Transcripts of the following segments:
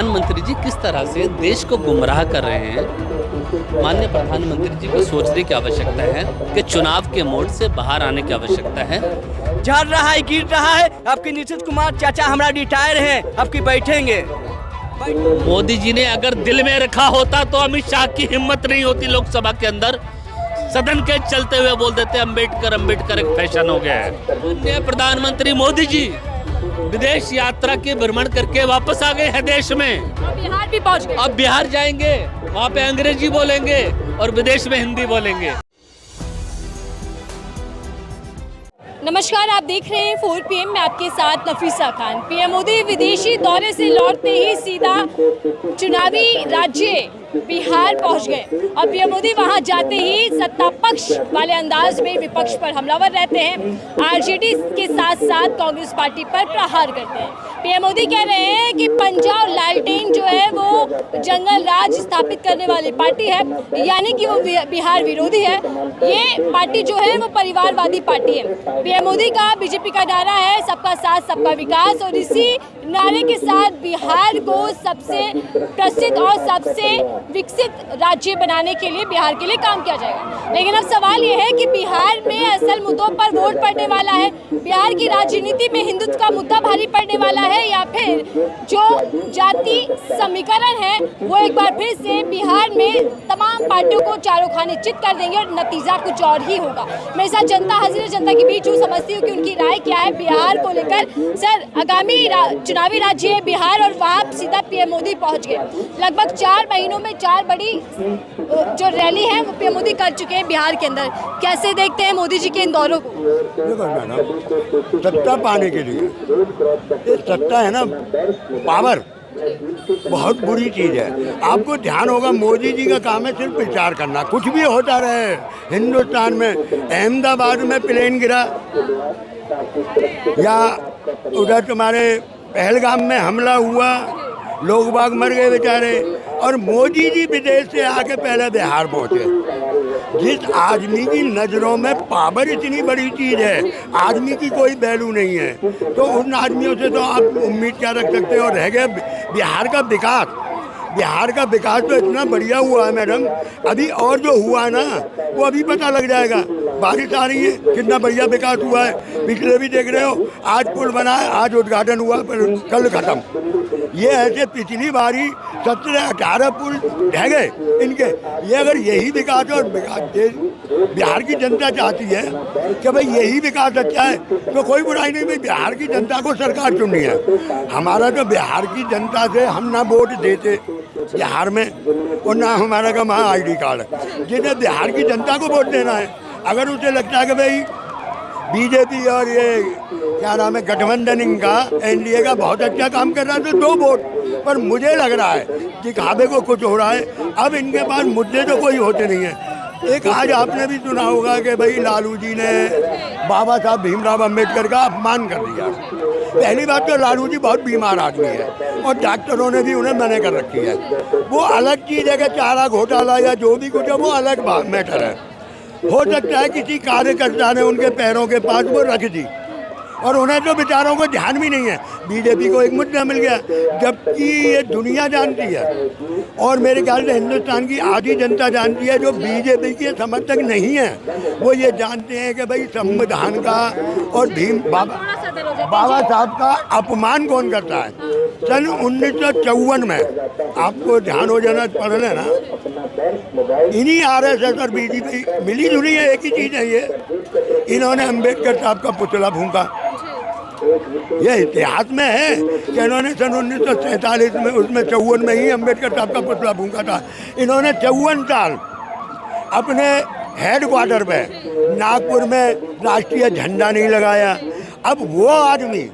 प्रधानमंत्री जी किस तरह से देश को गुमराह कर रहे हैं। माननीय प्रधानमंत्री जी को सोचने की आवश्यकता है कि चुनाव के मोड से बाहर आने की आवश्यकता है। झड़ रहा है, गिर रहा है। आपके नीतीश कुमार चाचा हमारा रिटायर हैं, आपकी बैठेंगे। मोदी जी ने अगर दिल में रखा होता तो अमित शाह की हिम्मत नहीं होती लोकसभा के अंदर सदन के चलते हुए बोल देते अम्बेडकर अम्बेडकर एक फैशन हो गया है। माननीय प्रधानमंत्री मोदी जी विदेश यात्रा के भ्रमण करके वापस आ गए हैं देश में। बिहार भी पहुंच गए। अब बिहार जाएंगे, वहाँ पे अंग्रेजी बोलेंगे और विदेश में हिंदी बोलेंगे। नमस्कार, आप देख रहे हैं 4 PM में आपके साथ नफीसा खान। पीएम मोदी विदेशी दौरे से लौटते ही सीधा चुनावी राज्य बिहार पहुंच गए और पीएम मोदी वहां जाते ही सत्ता पक्ष वाले अंदाज में विपक्ष पर हमलावर रहते हैं। आरजेडी के साथ साथ कांग्रेस पार्टी पर प्रहार करते हैं। पीएम मोदी कह रहे हैं कि पंजा और लालटेन जो है वो जंगल राज स्थापित करने वाली पार्टी है, यानी कि वो बिहार विरोधी है। ये पार्टी जो है वो परिवारवादी पार्टी है। पीएम मोदी का बीजेपी का नारा है सबका साथ सबका विकास, और इसी नारे के साथ बिहार को सबसे प्रसिद्ध और सबसे विकसित राज्य बनाने के लिए बिहार के लिए काम किया जाएगा। लेकिन अब सवाल ये है कि बिहार में असल मुद्दों पर वोट पड़ने वाला है, बिहार की राजनीति में हिंदुत्व का मुद्दा भारी पड़ने वाला है, या फिर जो जाति समीकरण है वो एक बार फिर से बिहार में तमाम पार्टियों को चारों खाने चित कर देंगे और नतीजा कुछ और ही होगा। मेरे साथ जनता हाजिर है, जनता के बीच हूँ, समझती हूँ कि उनकी राय क्या है बिहार को लेकर। सर, आगामी चुनावी राज्य है बिहार और वहाँ सीधा पीएम मोदी पहुँच गए। लगभग 4 महीनों में 4 बड़ी जो रैली है वो पीएम मोदी कर चुके हैं बिहार के अंदर। कैसे देखते हैं मोदी जी के इन दौरों को? देखो मैडम, सत्ता पाने के लिए ये सत्ता है ना, पावर बहुत बुरी चीज़ है। आपको ध्यान होगा मोदी जी का काम है सिर्फ प्रचार करना, कुछ भी होता रहे। हिंदुस्तान में अहमदाबाद में प्लेन गिरा या उधर तुम्हारे पहलगाम में हमला हुआ, लोग बाग मर गए बेचारे, और मोदी जी विदेश से आके पहले बिहार पहुंचे। जिस आदमी की नज़रों में पावर इतनी बड़ी चीज़ है, आदमी की कोई वैल्यू नहीं है, तो उन आदमियों से तो आप उम्मीद क्या रख सकते हो। रह गया बिहार का विकास। बिहार का विकास तो इतना बढ़िया हुआ है मैडम, अभी और जो हुआ ना वो अभी पता लग जाएगा। बारिश आ रही है, कितना बढ़िया विकास हुआ है। पिछले भी देख रहे हो, आज पुल बना है, आज उद्घाटन हुआ, पर कल खत्म। ये ऐसे पिछली बारी 17-18 पुल ढह गए इनके। ये अगर यही विकास और बिहार की जनता चाहती है कि भाई यही विकास अच्छा है तो कोई बुराई नहीं। भाई बिहार की जनता को सरकार चुननी है। हमारा तो बिहार की जनता से हम ना वोट देते बिहार में, और ना हमारा का वहाँ ID कार्ड है। जिन्हें बिहार की जनता को वोट देना है, अगर उसे लगता है कि भाई बीजेपी और ये क्या नाम है गठबंधन इनका NDA का बहुत अच्छा काम कर रहा है तो 2 वोट। पर मुझे लग रहा है कि खाबे को कुछ हो रहा है। अब इनके पास मुद्दे तो कोई होते नहीं हैं। एक आज आपने भी सुना होगा कि भाई लालू जी ने बाबा साहब भीमराव अम्बेडकर का अपमान कर दिया। पहली बात तो लालू जी बहुत बीमार आदमी है और डॉक्टरों ने भी उन्हें मना कर रखी है। वो अलग चीज़ है कि चारा घोटाला या जो भी कुछ है वो अलग मैटर है। हो सकता है किसी कार्यकर्ता ने उनके पैरों के पास वो रख दी और उन्हें तो बेचारों को ध्यान भी नहीं है। बीजेपी को एक मुद्दा मिल गया, जबकि ये दुनिया जानती है और मेरे ख्याल से हिंदुस्तान की आधी जनता जानती है जो बीजेपी के समर्थक नहीं है। वो ये जानते हैं कि भाई संविधान का और बाबा साहब का अपमान कौन करता है। सन 1954 में आपको ध्यान हो जाना पड़ रहा है ना, इन्हीं RSS और बीजेपी मिली जुली है, एक ही चीज़ है ये। इन्होंने अम्बेडकर साहब का पुतला फूंका। यह इतिहास में है कि इन्होंने सन 1947 में उसमें 54 में ही अम्बेडकर साहब का पुतला फूंका था। इन्होंने 54 साल अपने हेडक्वार्टर पे नागपुर में राष्ट्रीय झंडा नहीं लगाया। अब वो आदमी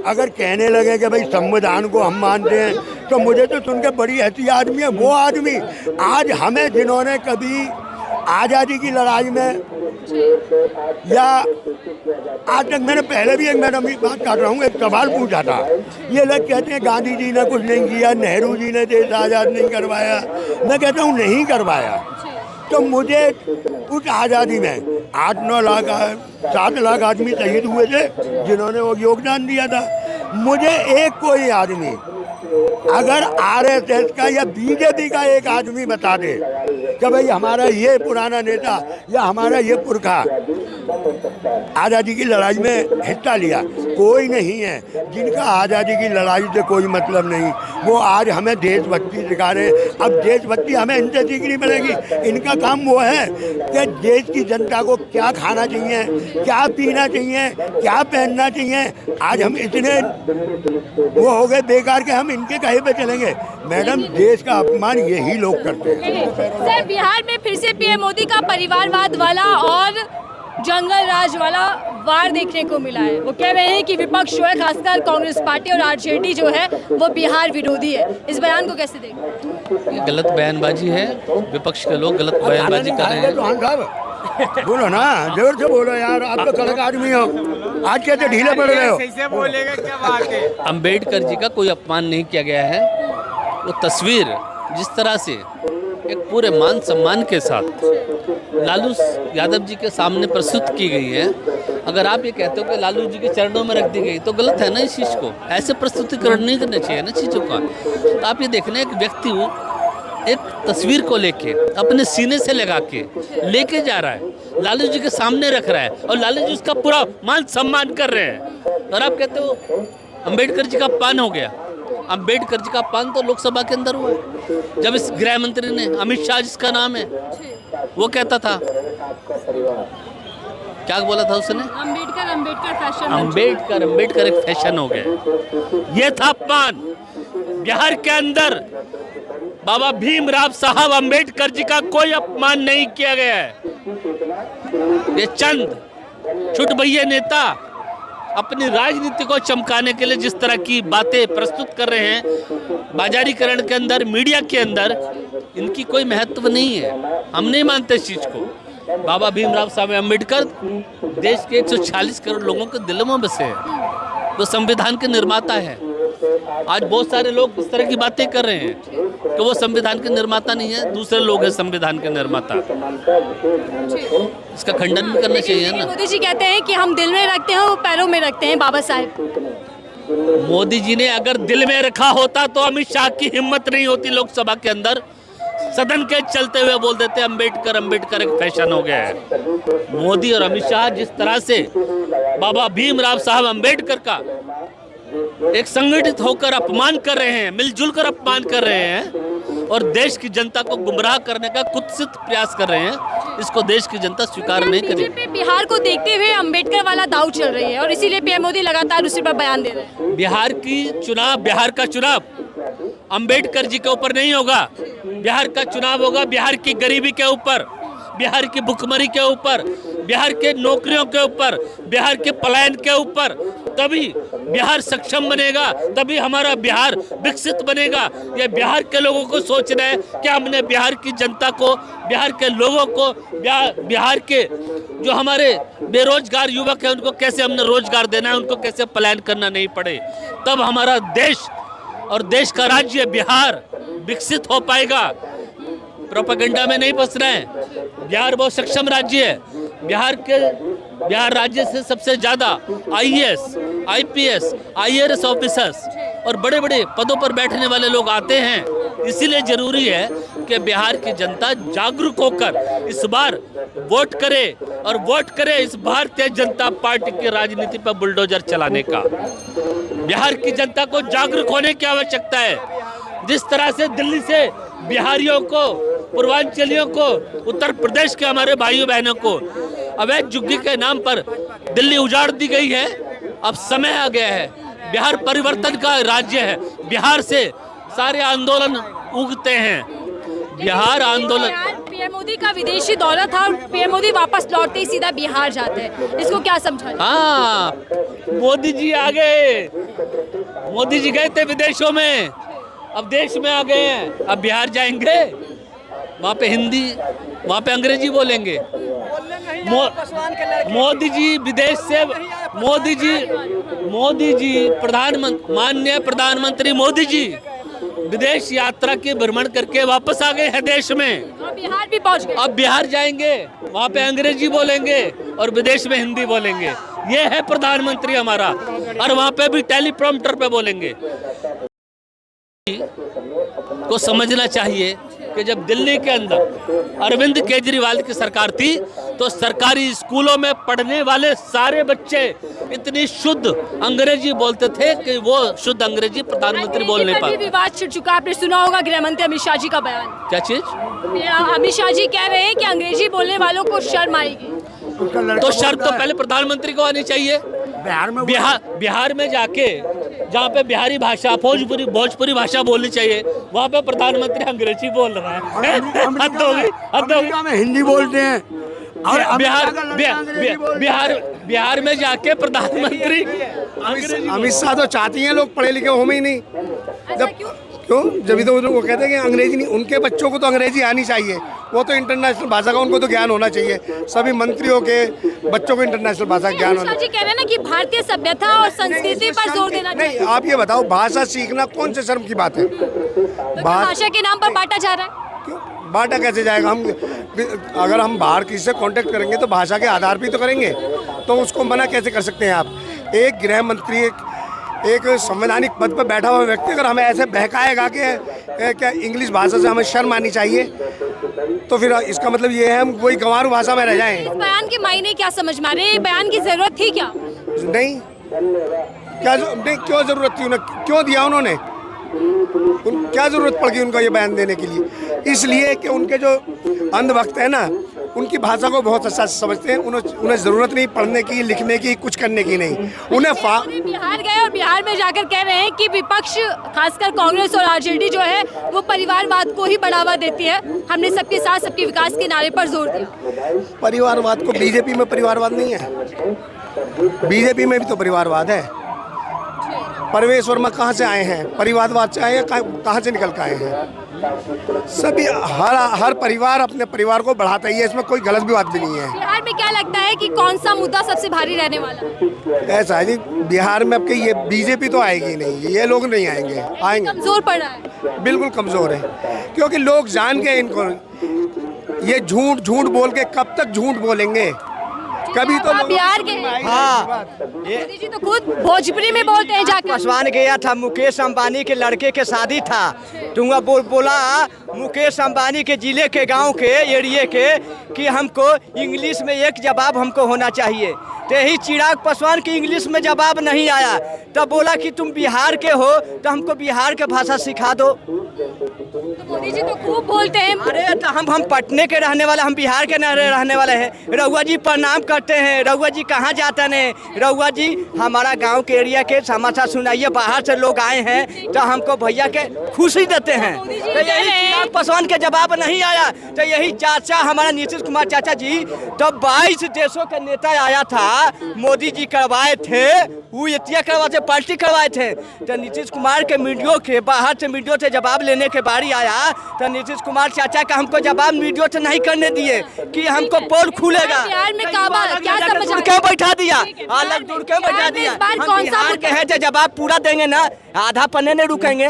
अगर कहने लगे कि भाई संविधान को हम मानते हैं तो मुझे तो सुन के बड़ी हंसी आदमी है। वो आदमी आज हमें, जिन्होंने कभी आज़ादी की लड़ाई में या आज तक, मैंने पहले भी एक मैडम बात कर रहा हूँ, एक सवाल पूछा था। ये लोग कहते हैं गांधी जी ने कुछ नहीं किया, नेहरू जी ने देश आज़ाद नहीं करवाया। मैं कहता हूँ नहीं करवाया। तो मुझे उस आज़ादी में 8-9 लाख 7 लाख आदमी शहीद हुए थे जिन्होंने वो योगदान दिया था। मुझे एक कोई आदमी अगर आरएसएस का या बीजेपी का एक आदमी बता दे कि भाई हमारा ये पुराना नेता या हमारा ये पुरखा आज़ादी की लड़ाई में हिस्सा लिया, कोई नहीं है। जिनका आज़ादी की लड़ाई से कोई मतलब नहीं, वो आज हमें देशभक्ति सिखा रहे। अब देशभक्ति हमें इनसे सीखनी पड़ेगी। इनका काम वो है कि देश की जनता को क्या खाना चाहिए, क्या पीना चाहिए, क्या पहनना चाहिए। आज हम इतने वो हो गए बेकार के हम इनके कहे पे चलेंगे। मैडम, देश का अपमान यही लोग करते हैं। सर, बिहार में फिर से पीएम मोदी का परिवारवाद वाला और जंगल राज वाला वार देखने को मिला है। वो कह रहे हैं कि विपक्ष जो है, खासकर कांग्रेस पार्टी और आरजेडी जो है, वो बिहार विरोधी है। इस बयान को कैसे देखें? ये गलत बयानबाजी है, विपक्ष के लोग गलत बयानबाजी कर रहे हैं। बोलो ना, जोर से बोलो यार, आप तो कड़क आदमी हो, आज कैसे ढीले पड़ रहे हो? कैसे बोलेगा, क्या बात है? अंबेडकर जी का कोई अपमान नहीं किया गया है। वो तस्वीर जिस तरह से एक पूरे मान सम्मान के साथ लालू यादव जी के सामने प्रस्तुत की गई है, अगर आप ये कहते हो कि लालू जी के चरणों में रख दी गई तो गलत है ना। इस चीज़ को ऐसे प्रस्तुतिकरण नहीं करना चाहिए ना चीज़ों का। तो आप ये देखना, एक व्यक्ति एक तस्वीर को लेके अपने सीने से लगा के लेके जा रहा है, लालू जी के सामने रख रहा है और लालू जी उसका पूरा मान सम्मान कर रहे हैं। और आप कहते हो अंबेडकर जी का अपमान हो गया। अंबेडकर जी का अपमान तो लोकसभा के अंदर हुआ है, जब इस गृह मंत्री ने, अमित शाह जिसका नाम है, वो कहता था, क्या बोला था उसने, अंबेडकर फैशन, अंबेडकर एक फैशन हो गया। ये था अपमान। बिहार के अंदर बाबा भीमराव साहब अंबेडकर जी का कोई अपमान नहीं किया गया है। ये चंद छुटभैया नेता अपनी राजनीति को चमकाने के लिए जिस तरह की बातें प्रस्तुत कर रहे हैं बाजारीकरण के अंदर, मीडिया के अंदर, इनकी कोई महत्व नहीं है। हम नहीं मानते इस चीज को। बाबा भीमराव साहब अम्बेडकर देश के 140 करोड़ लोगों के दिलों में बसे हैं। वो संविधान के निर्माता है। आज बहुत सारे लोग इस तरह की बातें कर रहे हैं कि वो संविधान के निर्माता नहीं है, दूसरे लोग हैं संविधान के निर्माता। इसका खंडन भी करना चाहिए ना। मोदी जी कहते हैं कि हम दिल में रखते हैं, वो पैरों में रखते हैं बाबा साहब। मोदी जी ने अगर दिल में रखा होता तो अमित शाह की हिम्मत नहीं होती लोकसभा के अंदर सदन के चलते हुए बोल देते अंबेडकर एक फैशन हो गया है। मोदी और अमित शाह जिस तरह से बाबा भीमराव साहब अंबेडकर का एक संगठित होकर अपमान कर रहे हैं, मिलजुल कर अपमान कर रहे हैं और देश की जनता को गुमराह करने का कुत्सित प्रयास कर रहे हैं, इसको देश की जनता स्वीकार नहीं करेगी। बीजेपी बिहार को देखते हुए अंबेडकर वाला दाव चल रही है और इसीलिए पीएम मोदी लगातार उसी पर बयान दे रहे हैं। बिहार का चुनाव अंबेडकर जी के ऊपर नहीं होगा। बिहार का चुनाव होगा बिहार की गरीबी के ऊपर, बिहार की भुखमरी के ऊपर, बिहार के नौकरियों के ऊपर, बिहार के पलायन के ऊपर। तभी बिहार सक्षम बनेगा, तभी हमारा बिहार विकसित बनेगा। ये बिहार के लोगों को सोचना है कि हमने बिहार की जनता को, बिहार के लोगों को, बिहार के जो हमारे बेरोजगार युवक हैं उनको कैसे हमने रोजगार देना है, उनको कैसे पलायन करना नहीं पड़े। तब हमारा देश और देश का राज्य बिहार विकसित हो पाएगा। प्रोपेगेंडा में नहीं फंसना है। बिहार बहुत सक्षम राज्य है। बिहार राज्य से सबसे ज़्यादा आईएएस, आईपीएस, आईआरएस ऑफिसर्स और बड़े बड़े पदों पर बैठने वाले लोग आते हैं। इसीलिए जरूरी है कि बिहार की जनता जागरूक होकर इस बार वोट करे और वोट करे इस भारतीय जनता पार्टी की राजनीति पर बुलडोजर चलाने का। बिहार की जनता को जागरूक होने की आवश्यकता है। जिस तरह से दिल्ली से बिहारियों को, पूर्वांचलियों को, उत्तर प्रदेश के हमारे भाइयों बहनों को अवैध झुग्गी के नाम पर दिल्ली उजाड़ दी गई है, अब समय आ गया है। बिहार परिवर्तन का राज्य है। बिहार से सारे आंदोलन उगते हैं। बिहार आंदोलन, पीएम मोदी का विदेशी दौरा था और पीएम मोदी वापस लौटते ही सीधा बिहार जाते हैं, इसको क्या समझा? हाँ, मोदी जी आ गए। मोदी जी गए थे विदेशों में, अब देश में आ गए हैं। अब बिहार जाएंगे, वहाँ पे हिंदी, वहाँ पे अंग्रेजी बोलेंगे। मोदी जी विदेश से, मोदी जी माननीय प्रधानमंत्री मोदी जी विदेश यात्रा के भ्रमण करके वापस आ गए हैं देश में। बिहार भी पहुंच गए। अब बिहार जाएंगे, वहाँ पे अंग्रेजी बोलेंगे और विदेश में हिंदी बोलेंगे। ये है प्रधानमंत्री हमारा, और वहाँ पे भी टेलीप्रॉम्प्टर पे बोलेंगे। को समझना चाहिए कि जब दिल्ली के अंदर अरविंद केजरीवाल की सरकार थी तो सरकारी स्कूलों में पढ़ने वाले सारे बच्चे इतनी शुद्ध अंग्रेजी बोलते थे कि वो शुद्ध अंग्रेजी प्रधानमंत्री बोल नहीं पाते। विवाद छिड़ चुका, आपने सुना होगा गृह मंत्री अमित शाह जी का बयान। क्या चीज? अमित शाह जी कह रहे हैं कि अंग्रेजी बोलने वालों को शर्म आएगी। तो शर्म तो पहले प्रधानमंत्री को आनी चाहिए। बिहार में जाके जहाँ पे बिहारी भाषा भोजपुरी भाषा बोलनी चाहिए, वहाँ पे प्रधानमंत्री अंग्रेजी बोल रहा है। हद हो गई। अमेरिका में हिंदी बोलते हैं और बिहार में जाके प्रधानमंत्री अमित शाह तो चाहती हैं लोग पढ़े लिखे हों ही नहीं। क्यों? जब तो वो कहते हैं कि अंग्रेजी नहीं, उनके बच्चों को तो अंग्रेजी आनी चाहिए। वो तो इंटरनेशनल भाषा का उनको तो ज्ञान होना चाहिए। सभी मंत्रियों के बच्चों को इंटरनेशनल भाषा का ज्ञान होना चाहिए। कह रहे हैं ना कि भारतीय सभ्यता और संस्कृति पर जोर देना चाहिए। नहीं, आप ये बताओ, भाषा सीखना कौन से शर्म की बात है? भाषा के नाम पर बांटा जा रहा है। क्यों बांटा कैसे जाएगा? अगर हम बाहर किसी से कांटेक्ट करेंगे तो भाषा के आधार पर तो करेंगे, तो उसको मना कैसे कर सकते हैं आप? एक गृह मंत्री, एक संवैधानिक पद पर बैठा हुआ व्यक्ति अगर हमें ऐसे बहकाएगा कि क्या इंग्लिश भाषा से हमें शर्म आनी चाहिए, तो फिर इसका मतलब ये है हम कोई गंवारू भाषा में रह जाएं। इस बयान के मायने क्या समझ में आ रहे हैं? बयान की जरूरत थी क्या? नहीं, क्यों जरूरत थी? उन्हें क्यों दिया उन्होंने? क्या जरूरत पड़ गई उनका ये बयान देने के लिए? इसलिए कि उनके जो अंधभक्त है ना, उनकी भाषा को बहुत अच्छा समझते हैं। उन्हें जरूरत नहीं पढ़ने की, लिखने की, कुछ करने की नहीं। उन्हें बिहार गए और बिहार में जाकर कह रहे हैं कि विपक्ष खासकर कांग्रेस और आरजेडी जो है वो परिवारवाद को ही बढ़ावा देती है। हमने सबके साथ सबके विकास के नारे पर जोर दिया। परिवारवाद को बीजेपी में परिवारवाद नहीं है, बीजेपी में भी तो परिवारवाद है। परवेश वर्मा कहाँ से आए हैं? परिवारवाद से आए हैं? कहाँ से निकल कर आए हैं? सभी हर परिवार अपने परिवार को बढ़ाता ही है, इसमें कोई गलत भी बात भी नहीं है। बिहार में क्या लगता है कि कौन सा मुद्दा सबसे भारी रहने वाला है? ऐसा है जी, बिहार में आपके ये बीजेपी तो आएगी नहीं, ये लोग नहीं आएंगे। कमजोर पड़ रहा है, बिल्कुल कमजोर है, क्योंकि लोग जान गए इनको। ये झूठ बोल के कब तक झूठ बोलेंगे? कभी तो बिहार के मोदी जी तो खुद भोजपुरी में बोलते हैं। जाकर पासवान गया था, मुकेश अंबानी के लड़के के शादी था, तुंगा बोला मुकेश अंबानी के जिले के गांव के एरिए के कि हमको इंग्लिश में एक जवाब हमको होना चाहिए। तो यही चिराग पासवान की इंग्लिश में जवाब नहीं आया, तब बोला कि तुम बिहार के हो तो हमको बिहार के भाषा सिखा दो। तो मोदी जी तो खूब बोलते हैं। अरे तो हम पटने के रहने वाले, हम बिहार के रहने वाले हैं। रघुआ जी प्रणाम करते हैं। रघुआ जी कहाँ जाते हैं? रघुआ जी हमारा गांव के एरिया के समाचार सुनाइए, बाहर से लोग आए हैं तो हमको भैया के खुशी देते हैं। तो यही चिराग पासवान के जवाब नहीं आया, तो यही चाचा हमारा नीतीश कुमार चाचा जी तो 22 देशों के नेता आया था, मोदी जी करवाए थे, वो इतिया करवाए थे, पार्टी करवाए थे। तो नीतीश कुमार के मीडियो के बाहर से मीडियो से जवाब लेने के बारी आया तो नीतीश कुमार चाचा का हमको जवाब मीडियो से नहीं करने दिए कि हमको पोल खुलेगा। बिहार में काबा क्या समझ क्या बैठा दिया, अलग दूर के बैठा दिया। हम बिहार के हैं, जवाब पूरा देंगे ना, आधा पन्ने नहीं रुकेंगे।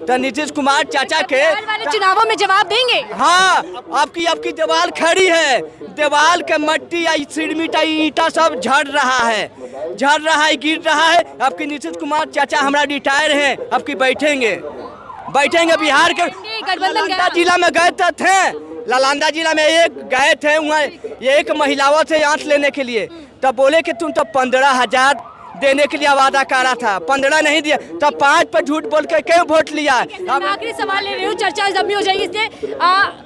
तो नीतीश कुमार चाचा के चुनावों में जवाब देंगे। हाँ, आपकी दीवार खड़ी है, दीवार के मट्टी या सीमेंट ईटा सब झड़ रहा है, गिर रहा है। आपके नीतीश कुमार चाचा हमारा रिटायर हैं, आपकी बैठेंगे बिहार के लालंदा जिला में गए थे। लालंदा जिला में एक गए थे, वहाँ एक महिलाओं से आंच लेने के लिए, तब बोले कि तुम तो 15,000 देने के लिए वादा करा था, 15 नहीं दिया, तब 5 पर झूठ बोल के क्यों वोट लिया? आखिरी सवाल ले रही हूँ, चर्चा लंबी हो जाएगी इससे।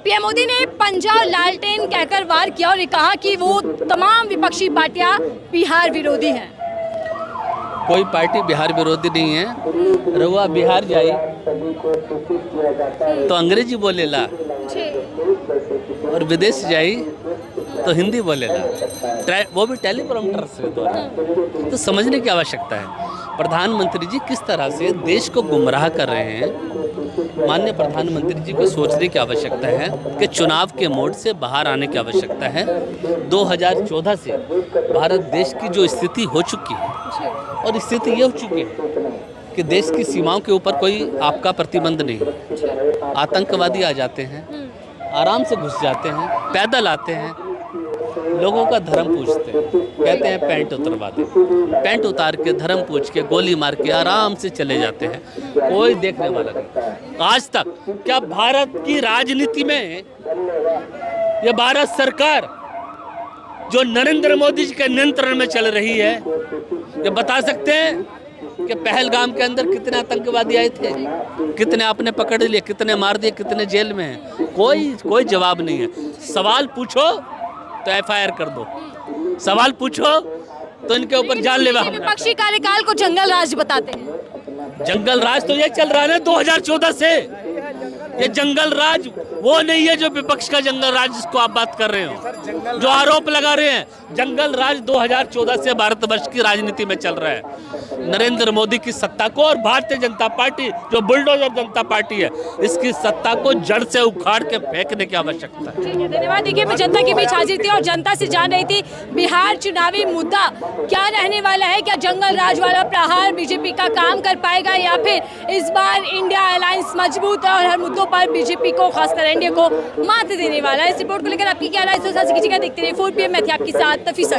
पीएम मोदी ने पंजा लालटेन कहकर वार किया और कहा कि वो तमाम विपक्षी पार्टियां बिहार विरोधी हैं। कोई पार्टी बिहार विरोधी नहीं है। रहुआ बिहार जाई तो अंग्रेजी बोलेला और विदेश जाई तो हिंदी बोलेला, वो भी टेलीप्रॉम्प्टर से द्वारा। तो समझने की आवश्यकता है प्रधानमंत्री जी किस तरह से देश को गुमराह कर रहे हैं। माननीय प्रधानमंत्री जी को सोचने की आवश्यकता है कि चुनाव के मोड से बाहर आने की आवश्यकता है। 2014 से भारत देश की जो स्थिति हो चुकी है, और स्थिति ये हो चुकी है कि देश की सीमाओं के ऊपर कोई आपका प्रतिबंध नहीं। आतंकवादी आ जाते हैं, आराम से घुस जाते हैं, पैदल आते हैं, लोगों का धर्म पूछते हैं, कहते हैं पैंट उतरवा दे, पैंट उतार के धर्म पूछ के गोली मार के आराम से चले जाते हैं, कोई देखने वाला नहीं। आज तक क्या भारत की राजनीति में ये भारत सरकार जो नरेंद्र मोदी जी के नियंत्रण में चल रही है, ये बता सकते हैं कि पहलगाम के अंदर कितने आतंकवादी आए थे, कितने आपने पकड़ लिए, कितने मार दिए, कितने जेल में हैं? कोई जवाब नहीं है। सवाल पूछो तो एफआईआर कर दो, सवाल पूछो तो इनके ऊपर जानलेवा हमला। विपक्षी कार्यकाल को जंगल राज बताते हैं। जंगल राज तो ये चल रहा है ना 2014 से। ये जंगल राज वो नहीं है जो विपक्ष का जंगल राज जिसको आप बात कर रहे हो, जो आरोप लगा रहे हैं। जंगल राज 2014 से भारतवर्ष की राजनीति में चल रहा है। नरेंद्र मोदी की सत्ता को और भारतीय जनता पार्टी जो बुलडोजर जनता पार्टी है, इसकी सत्ता को जड़ से उखाड़ के फेंकने की आवश्यकता है। धन्यवाद। देखिए, मैं जनता के बीच हाजिर थी और जनता से जान रही थी बिहार चुनावी मुद्दा क्या रहने वाला है। क्या जंगल राज वाला प्रहार बीजेपी का काम कर पाएगा या फिर इस बार इंडिया अलायंस मजबूत है और हर मुद्दों पर बीजेपी को, खासकर एनडीए को मात देने वाला है। इस रिपोर्ट को लेकर आपकी क्या राय है? कीजिएगा। देखते रहिए 4 PM। मैं थी आपके साथ नफीसा।